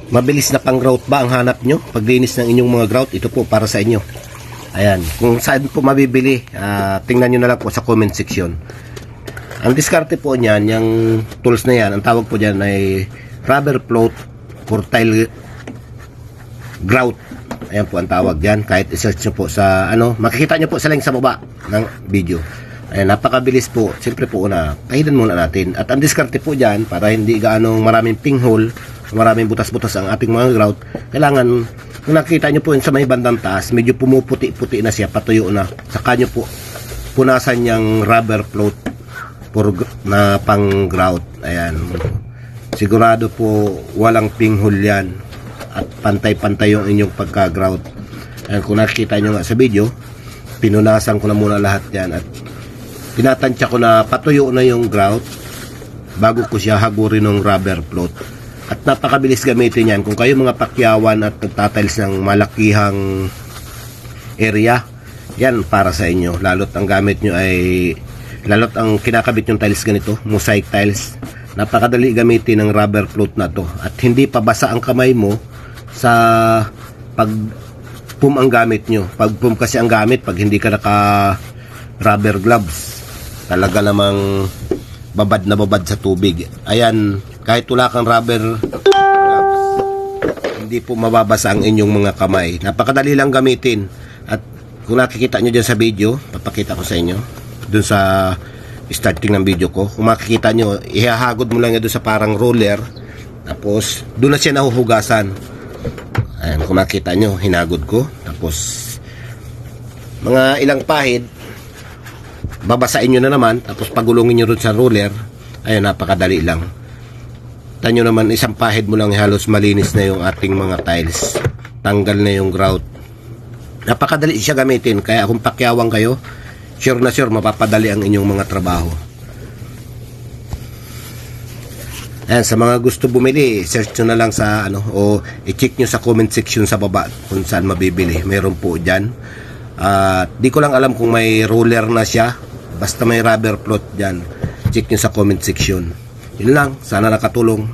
Mabilis na pang grout ba ang hanap nyo? Paglinis ng inyong mga grout, ito po para sa inyo. Ayan, kung saan po mabibili, tingnan nyo na lang po sa comment section. Ang diskarte po niyan, yung tools na yan, ang tawag po dyan ay rubber float for tile grout. Ayan po ang tawag dyan. Kahit i-search nyo po sa makikita nyo po sa link sa baba ng video. Ayan, napakabilis po. Siyempre po pahidan muna natin. At ang diskarte po dyan, para hindi gaano maraming pinghole, maraming butas-butas ang ating mga grout, kailangan, kung nakita nyo po yun sa may bandang taas, medyo pumuputi-puti na siya, patuyo na. Saka nyo po punasan yung rubber float na pang grout. Ayan, sigurado po walang pinghole yan at pantay-pantay yung inyong pagka-grout. Ayan, kung nakikita nyo nga sa video, pinunasan ko na muna lahat yan at tinatansya ko na patuyo na yung grout bago ko siya hagurin ng rubber float. At napakabilis gamitin yan. Kung kayo mga pakyawan at nagtatiles ng malakihang area, yan para sa inyo. Lalo't ang gamit nyo lalo't ang kinakabit yung tiles ganito, mosaic tiles, napakadali gamitin ng rubber float na to. At hindi pa basa ang kamay mo sa pag pum ang gamit nyo. Pag pum kasi ang gamit, pag hindi ka naka rubber gloves, talaga namang babad na babad sa tubig. Ayan, kahit wala kang rubber gloves, hindi po mababasa ang inyong mga kamay. Napakadali lang gamitin. At kung nakikita nyo dyan sa video, papakita ko sa inyo dun sa starting ng video ko. Kung makikita nyo, ihahagod mo lang yan dun sa parang roller, tapos dun na siya nahuhugasan. Ayan, kung makikita nyo, hinagod ko, tapos mga ilang pahid, babasain nyo na naman, tapos pagulungin nyo rin sa roller. Ayun, napakadali lang. Tanyo naman, isang pahid mo lang, halos malinis na yung ating mga tiles. Tanggal na yung grout. Napakadali siya gamitin, kaya kung pakyawang kayo, sure na sure, mapapadali ang inyong mga trabaho. Ayan, sa mga gusto bumili, search nyo na lang sa o i-check nyo sa comment section sa baba kung saan mabibili. Meron po dyan. Di ko lang alam kung may roller na siya. Basta may rubber float dyan, check nyo sa comment section. Yun lang, sana nakatulong.